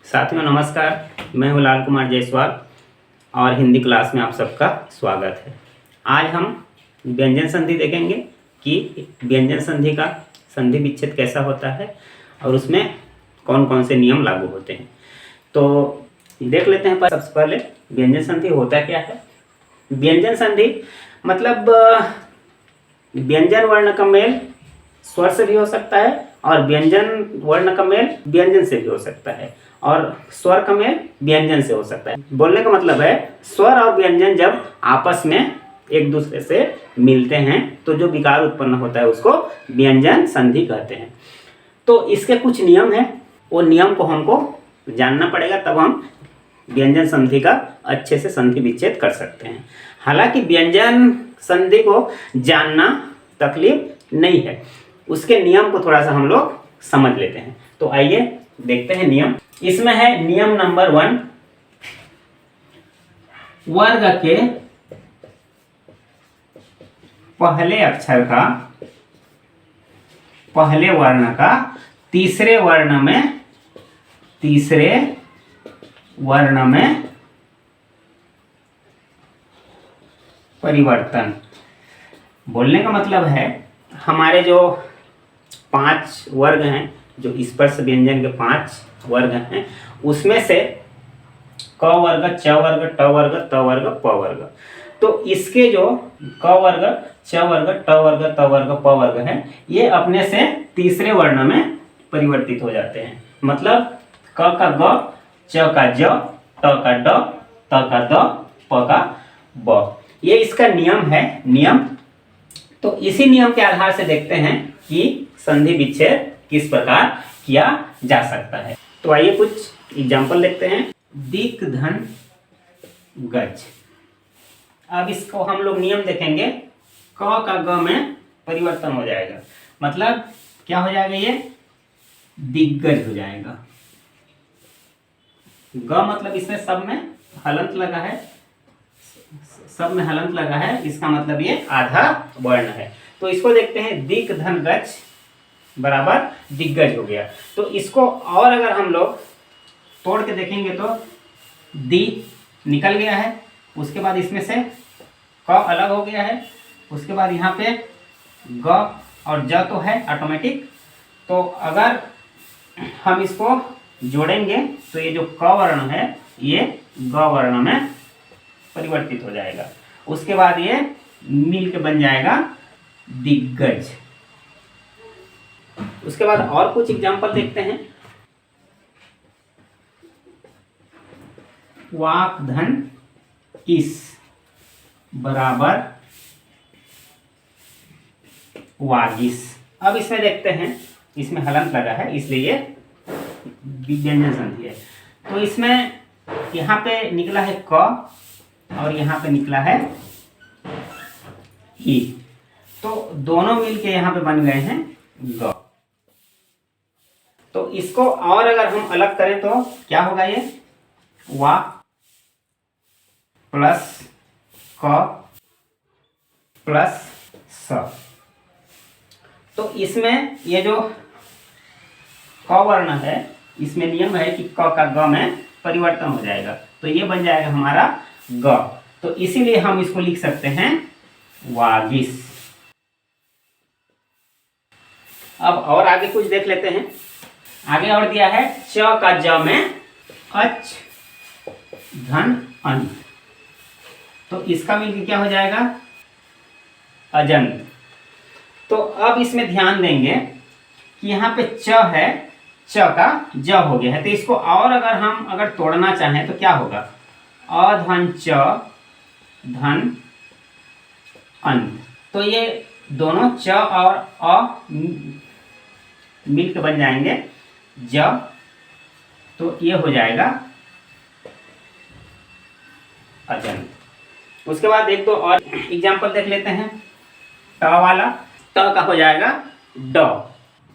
साथियों नमस्कार, मैं हूं लाल कुमार जायसवाल और हिंदी क्लास में आप सबका स्वागत है। आज हम व्यंजन संधि देखेंगे कि व्यंजन संधि का संधि विच्छेद कैसा होता है और उसमें कौन कौन से नियम लागू होते हैं। तो देख लेते हैं। सबसे पहले व्यंजन संधि होता क्या है। व्यंजन संधि मतलब व्यंजन वर्ण का मेल स्वर से भी हो सकता है और व्यंजन वर्ण का मेल व्यंजन से भी हो सकता है और स्वर का मेल व्यंजन से हो सकता है। बोलने का मतलब है स्वर और व्यंजन जब आपस में एक दूसरे से मिलते हैं तो जो विकार उत्पन्न होता है उसको व्यंजन संधि कहते हैं। तो इसके कुछ नियम हैं, वो नियम को हमको जानना पड़ेगा, तब हम व्यंजन संधि का अच्छे से संधि विच्छेद कर सकते हैं। हालांकि व्यंजन संधि को जानना तकलीफ नहीं है, उसके नियम को थोड़ा सा हम लोग समझ लेते हैं। तो आइए देखते हैं नियम। इसमें है नियम नंबर 1, वर्ग के पहले अक्षर का पहले वर्ण का तीसरे वर्ण में परिवर्तन। बोलने का मतलब है हमारे जो 5 वर्ग हैं, जो स्पर्श व्यंजन के 5 वर्ग हैं, उसमें से क वर्ग, च वर्ग, ट वर्ग, त वर्ग, प वर्ग, तो इसके जो क वर्ग, च वर्ग, ट वर्ग, त वर्ग, प वर्ग है, ये अपने से तीसरे वर्ण में परिवर्तित हो जाते हैं। मतलब क का ग, च का ज, ट का ड, त का द, प का ब। ये इसका नियम है। तो इसी नियम के आधार से देखते हैं कि संधि विच्छेद किस प्रकार किया जा सकता है। तो आइए कुछ एग्जाम्पल देखते हैं। दिक् धन गज। अब इसको हम लोग नियम देखेंगे। क का ग में परिवर्तन हो जाएगा, मतलब क्या हो जाएगा, ये दिग्गज हो जाएगा। ग मतलब इसमें सब में हलंत लगा है, इसका मतलब ये आधा वर्ण है। तो इसको देखते हैं, दिक् धन गज बराबर दिग्गज हो गया। तो इसको और अगर हम लोग तोड़ के देखेंगे तो दी निकल गया है, उसके बाद इसमें से क अलग हो गया है, उसके बाद यहाँ पे ग और ज तो है ऑटोमेटिक। तो अगर हम इसको जोड़ेंगे तो ये जो क वर्ण है ये ग वर्ण में परिवर्तित हो जाएगा। उसके बाद ये मिल के बन जाएगा दिग्गज। उसके बाद और कुछ एग्जाम्पल देखते हैं। वाक धन इस बराबर वागिस। अब इसमें देखते हैं, इसमें हलंत लगा है इसलिए ये व्यंजन संधि है। तो इसमें यहाँ पे निकला है क और यहाँ पे निकला है ही, तो दोनों मिलके यहाँ पे बन गए हैं ग। तो इसको और अगर हम अलग करें तो क्या होगा, ये वा प्लस क प्लस स। तो इसमें ये जो क वर्ण है, इसमें नियम है कि क का ग में परिवर्तन हो जाएगा, तो ये बन जाएगा हमारा ग। तो इसीलिए हम इसको लिख सकते हैं वागिस। अब और आगे कुछ देख लेते हैं। आगे और दिया है च का ज में अच धन अन, तो इसका मिलकर क्या हो जाएगा, अजंत। तो अब इसमें ध्यान देंगे कि यहाँ पे च है, च का ज हो गया है, तो इसको और अगर तोड़ना चाहें तो क्या होगा, अ धन च धन अन। तो ये दोनों च और अ मिलकर बन जाएंगे ज, तो ये हो जाएगा अजंत। उसके बाद एक दो और एग्जाम्पल देख लेते हैं। ट वाला, ट का हो जाएगा ड,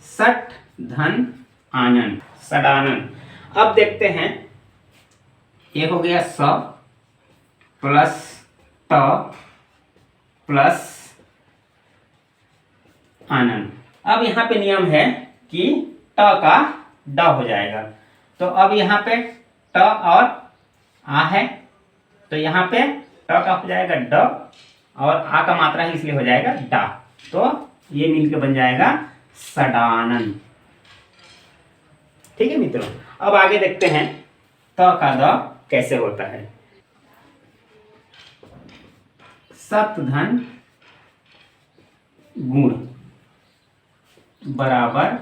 सट धन आनन, सडानन। अब देखते हैं, ये हो गया स प्लस ट प्लस आनन। अब यहाँ पे नियम है कि ट का ड हो जाएगा, तो अब यहाँ पे ट और आ है, तो यहाँ पे ट का हो जाएगा ड और आ का मात्रा है इसलिए हो जाएगा डा। तो ये मिलके बन जाएगा सडानन। ठीक है मित्रों, अब आगे देखते हैं त का द कैसे होता है। सत धन गुण बराबर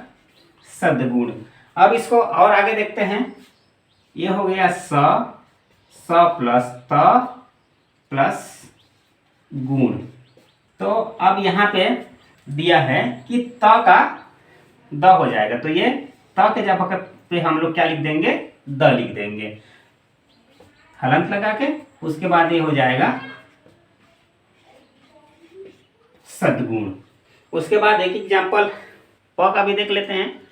सदगुण। अब इसको और आगे देखते हैं। ये हो गया स प्लस त प्लस गुण। तो अब यहाँ पे दिया है कि त का द हो जाएगा, तो ये त के जगह पे हम लोग क्या लिख देंगे, द लिख देंगे हलंत लगा के। उसके बाद ये हो जाएगा सदगुण। उसके बाद एक एग्जाम्पल प का भी देख लेते हैं।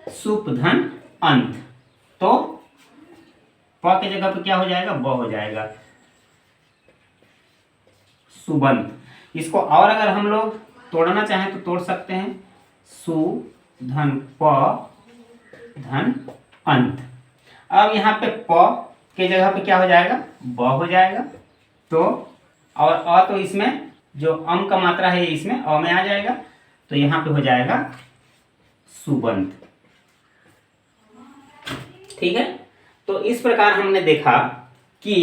सुप धन अंत, तो प के जगह पे क्या हो जाएगा, ब हो जाएगा सुबंत। इसको और अगर हम लोग तोड़ना चाहें तो तोड़ सकते हैं। सु धन प धन अंत। अब यहाँ पे प के जगह पे क्या हो जाएगा, ब हो जाएगा। तो और अ तो इसमें जो अम का मात्रा है इसमें अ में आ जाएगा, तो यहाँ पे हो जाएगा सुबंत। ठीक है, तो इस प्रकार हमने देखा कि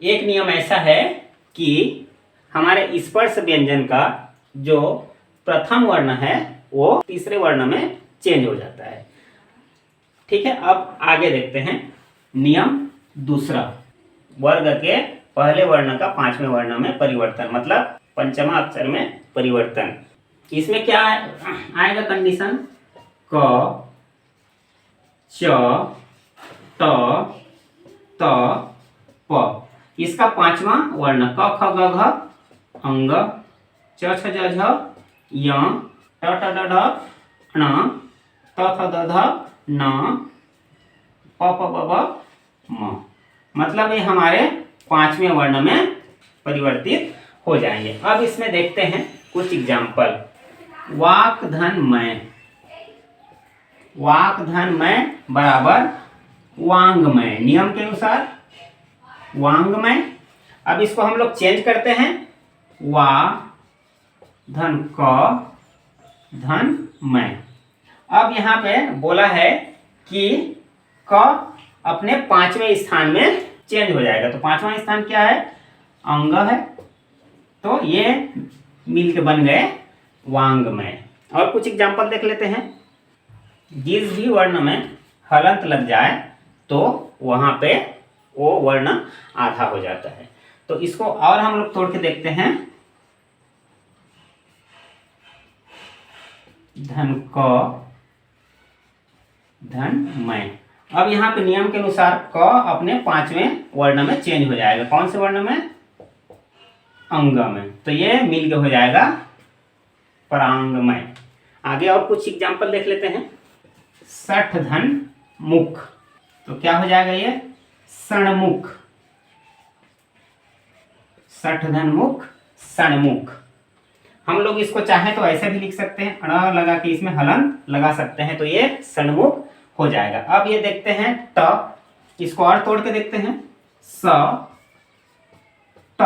एक नियम ऐसा है कि हमारे स्पर्श व्यंजन का जो प्रथम वर्ण है वो तीसरे वर्ण में चेंज हो जाता है। ठीक है, अब आगे देखते हैं नियम दूसरा, वर्ग के पहले वर्ण का पांचवें वर्ण में परिवर्तन, मतलब पंचमा अक्षर में परिवर्तन। इसमें क्या आएगा कंडीशन, क च त त प। इसका पांचवा वर्ण क ख ग घ अंग, च छ ज झ य, ट ट ड ढ ण, त थ द ध न, प प ब ब म। मतलब ये हमारे पांचवें वर्ण में परिवर्तित हो जाएंगे। अब इसमें देखते हैं कुछ एग्जाम्पल। वाक धन मैं, वाक धन मैं बराबर वांगमय, नियम के अनुसार वांगमय। अब इसको हम लोग चेंज करते हैं, वा धन क धन मैं। अब यहाँ पे बोला है कि क अपने पांचवें स्थान में चेंज हो जाएगा, तो पांचवा स्थान क्या है, अंग है, तो ये मिल के बन गए वांगमय। और कुछ एग्जाम्पल देख लेते हैं। जिस भी वर्ण में हलंत लग जाए तो वहां पे वो वर्ण आधा हो जाता है। तो इसको और हम लोग तोड़ के देखते हैं। धन क धन मैं। अब यहाँ पे नियम के अनुसार क अपने पांचवें वर्ण में चेंज हो जाएगा। कौन से वर्ण में, अंग में, तो ये मिल के हो जाएगा परांगमय। आगे और कुछ एग्जाम्पल देख लेते हैं। सठ धन मुख, तो क्या हो जाएगा ये, सणमुख। सठ धन मुख सणमुख। हम लोग इसको चाहे तो ऐसे भी लिख सकते हैं, अण लगा के इसमें हलंत लगा सकते हैं, तो ये सणमुख हो जाएगा। अब ये देखते हैं ट, इसको और तोड़ के देखते हैं। स ट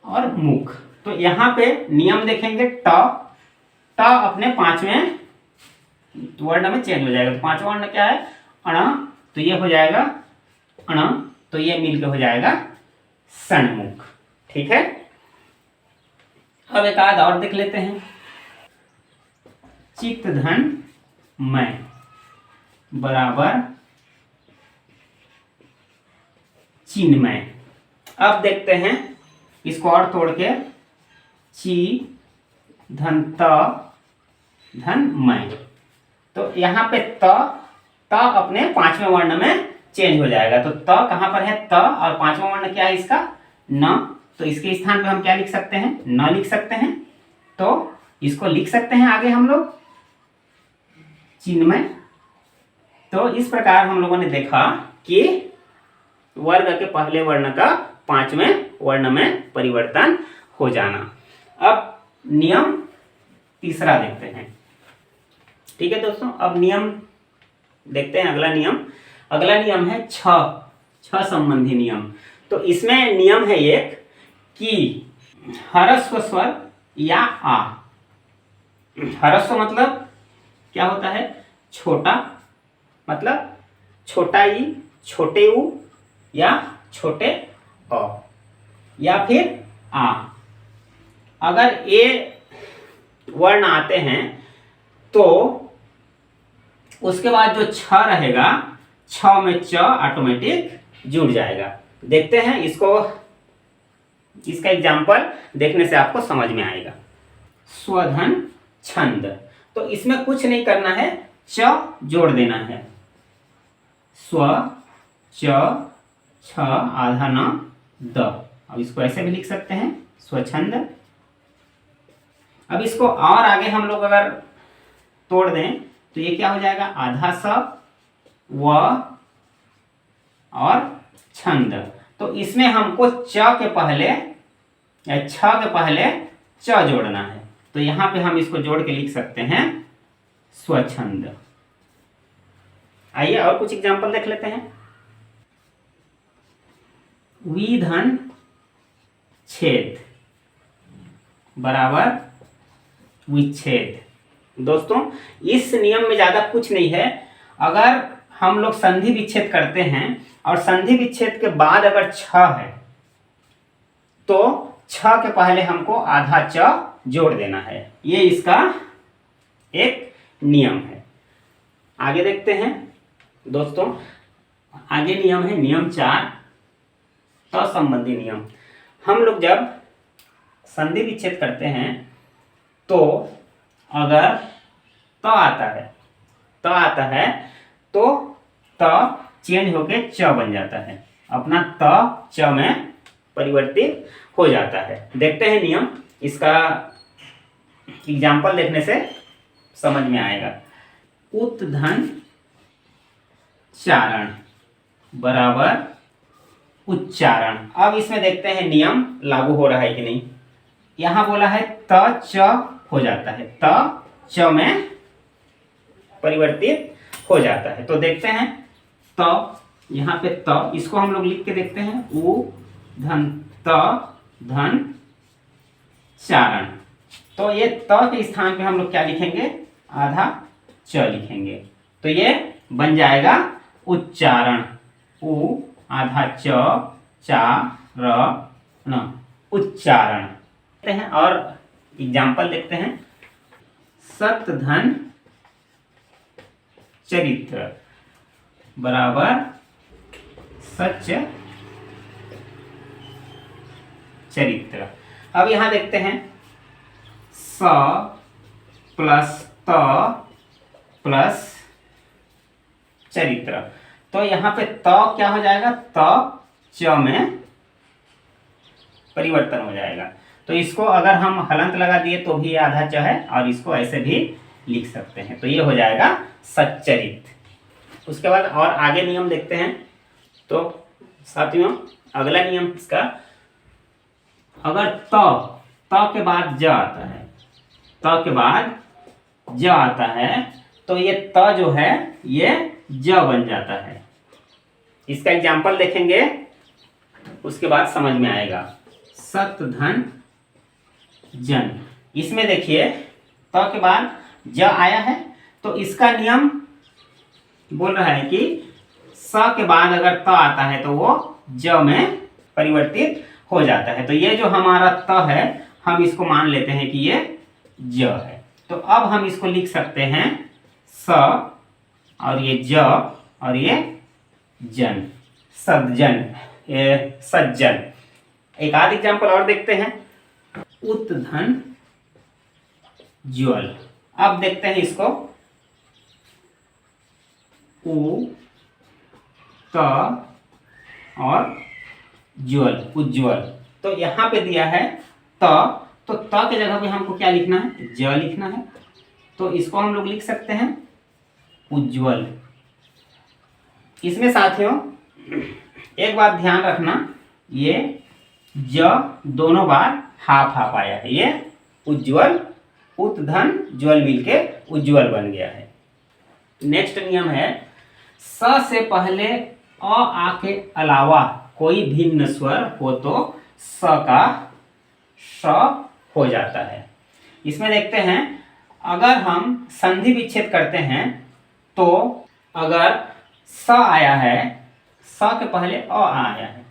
और मुख, तो यहाँ पे नियम देखेंगे ट अपने पांचवें वर्ण में चेंज हो जाएगा। तो पांचवा वर्ण क्या है, अण, तो ये हो जाएगा अण, तो ये मिलकर हो जाएगा सणमुख। ठीक है, अब एक आध और देख लेते हैं। चित्त धन मैं बराबर चिन्मय। अब देखते हैं इसको और तोड़ के, ची धन त धन मैं, तो यहाँ पे त अपने पांचवें वर्ण में चेंज हो जाएगा। तो त कहाँ पर है, त, और पांचवा वर्ण क्या है इसका, न, तो इसके स्थान पे हम क्या लिख सकते हैं, न लिख सकते हैं। तो इसको लिख सकते हैं आगे हम लोग चिन्मय। तो इस प्रकार हम लोगों ने देखा कि वर्ग के पहले वर्ण का पांचवें वर्ण में परिवर्तन हो जाना। अब नियम तीसरा देखते हैं। ठीक है दोस्तों, अब नियम देखते हैं। अगला नियम है छ संबंधी नियम। तो इसमें नियम है एक कि ह्रस्व स्वर या आ। ह्रस्व मतलब क्या होता है? छोटा, मतलब छोटा ई, छोटे ऊ या छोटे अ या फिर आ। अगर ये वर्ण आते हैं तो उसके बाद जो छ रहेगा, छ में च ऑटोमेटिक जुड़ जाएगा। देखते हैं इसको, इसका एग्जाम्पल देखने से आपको समझ में आएगा। स्वधन छंद, तो इसमें कुछ नहीं करना है, च जोड़ देना है। स्व च छ आधा न द। अब इसको ऐसे भी लिख सकते हैं, स्वछंद। अब इसको और आगे हम लोग अगर तोड़ दें तो ये क्या हो जाएगा? आधा स व और छंद। तो इसमें हमको च के पहले या छ के पहले च जोड़ना है। तो यहां पे हम इसको जोड़ के लिख सकते हैं स्वछंद। आइए और कुछ एग्जांपल देख लेते हैं। विधन छेद बराबर विच्छेद। दोस्तों इस नियम में ज्यादा कुछ नहीं है। अगर हम लोग संधि विच्छेद करते हैं और संधि विच्छेद के बाद अगर छ है तो छ के पहले हमको आधा च जोड़ देना है। ये इसका एक नियम है। आगे देखते हैं दोस्तों। आगे नियम है नियम 4 त संबंधी नियम। हम लोग जब संधि विच्छेद करते हैं तो अगर त आता है तो त चेंज होके च बन जाता है, अपना त च में परिवर्तित हो जाता है। देखते हैं नियम, इसका एग्जाम्पल देखने से समझ में आएगा। उत्धन चारण बराबर उच्चारण। अब इसमें देखते हैं नियम लागू हो रहा है कि नहीं। यहां बोला है त च हो जाता है, त च में परिवर्तित हो जाता है। तो देखते हैं त, यहाँ पे त, इसको हम लोग लिख के देखते हैं। उ धन त धन चारण। तो ये त के स्थान पे हम लोग क्या लिखेंगे? आधा च लिखेंगे। तो ये बन जाएगा उच्चारण। उ आधा च चा र न, उच्चारण। देखते हैं और एग्जाम्पल देखते हैं। सतधन चरित्र बराबर सच्च चरित्र। अब यहां देखते हैं स प्लस त प्लस चरित्र। तो यहां पे त क्या हो जाएगा? त च में परिवर्तन हो जाएगा। तो इसको अगर हम हलंत लगा दिए तो भी आधा च है और इसको ऐसे भी लिख सकते हैं। तो ये हो जाएगा सच्चरित। उसके बाद और आगे नियम देखते हैं। तो साथियों अगला नियम इसका, अगर त के बाद ज आता है, त के बाद ज आता है तो ये त जो है ये ज बन जाता है। इसका एग्जाम्पल देखेंगे, उसके बाद समझ में आएगा। सतधन जन, इसमें देखिए त के बाद ज आया है तो इसका नियम बोल रहा है कि स के बाद अगर त आता है तो वो ज में परिवर्तित हो जाता है। तो ये जो हमारा त है हम इसको मान लेते हैं कि ये ज है। तो अब हम इसको लिख सकते हैं स और ये ज और ये जन, सज्जन, ये सज्जन। एक आध एग्जाम्पल और देखते हैं। उत्धन ज्वल। अब देखते हैं इसको। उ त और ज्वल, उज्ज्वल। तो यहां पे दिया है त, तो त के जगह पे हमको क्या लिखना है? ज लिखना है। तो इसको हम लोग लिख सकते हैं उज्ज्वल। इसमें साथियों एक बात ध्यान रखना, ये ज दोनों बार हाफ हाफ आया है, ये उज्ज्वल, उत धन ज्वल मिलके उज्ज्वल बन गया है। नेक्स्ट नियम है स से पहले अ आ के अलावा कोई भिन्न स्वर हो तो स का श हो जाता है। इसमें देखते हैं अगर हम संधि विच्छेद करते हैं तो अगर स आया है, स के पहले अ आया है,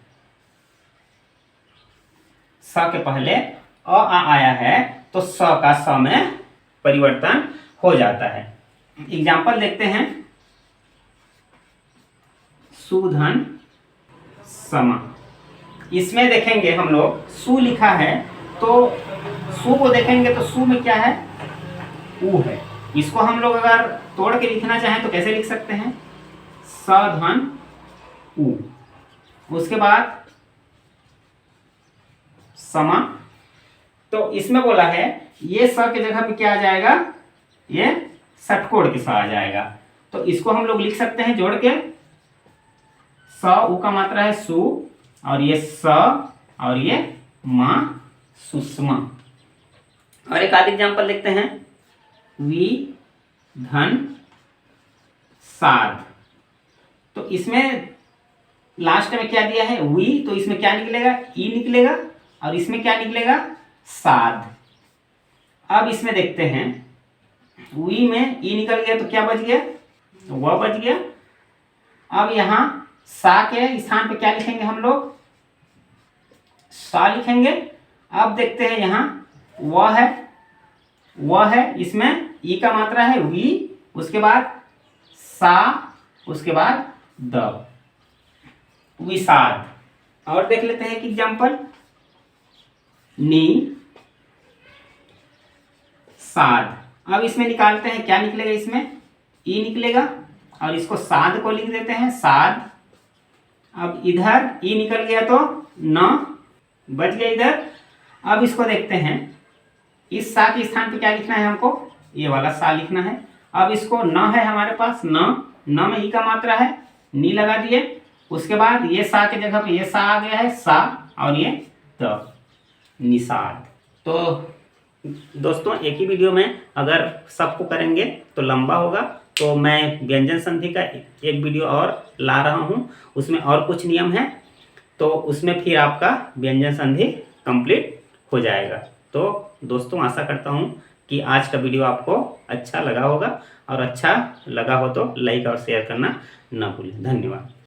स के पहले अ आया है तो स का स में परिवर्तन हो जाता है। एग्जाम्पल देखते हैं सुधन समा। इसमें देखेंगे हम लोग सु लिखा है तो सु को देखेंगे तो सु में क्या है, उ है। इसको हम लोग अगर तोड़ के लिखना चाहें तो कैसे लिख सकते हैं, स धन उ, उसके बाद समा। तो इसमें बोला है ये स के जगह पे क्या आ जाएगा, ये षटकोण के स आ जाएगा। तो इसको हम लोग लिख सकते हैं जोड़ के, स उ का मात्रा है सु और ये स और ये मा सुषमा। और एक आध एग्जाम्पल देखते हैं वि धन साध। तो इसमें लास्ट में क्या दिया है वी, तो इसमें क्या निकलेगा ई निकलेगा और इसमें क्या निकलेगा साध। अब इसमें देखते हैं वी में ई निकल गया तो क्या बच गया, वह बच गया। अब यहाँ सा के स्थान पे क्या लिखेंगे हम लोग, सा लिखेंगे। अब देखते हैं यहाँ वह है, वह है, इसमें ई का मात्रा है वी, उसके बाद सा, उसके बाद द, विषाद। और देख लेते हैं एक एग्जाम्पल नी साध। अब इसमें निकालते हैं क्या निकलेगा, इसमें ई निकलेगा और इसको साध को लिख देते हैं साध। अब इधर ई निकल गया तो न बच गया इधर। अब इसको देखते हैं इस सा के स्थान पे क्या लिखना है हमको, ये वाला सा लिखना है। अब इसको न है हमारे पास, न में ई का मात्रा है, नी लगा दिए। उसके बाद ये सा के जगह पे ये सा आ गया है सा और ये त, निषाद। तो दोस्तों एक ही वीडियो में अगर सबको करेंगे तो लंबा होगा, तो मैं व्यंजन संधि का एक वीडियो और ला रहा हूँ, उसमें और कुछ नियम हैं, तो उसमें फिर आपका व्यंजन संधि कंप्लीट हो जाएगा। तो दोस्तों आशा करता हूँ कि आज का वीडियो आपको अच्छा लगा होगा, और अच्छा लगा हो तो लाइक और शेयर करना ना भूलें। धन्यवाद।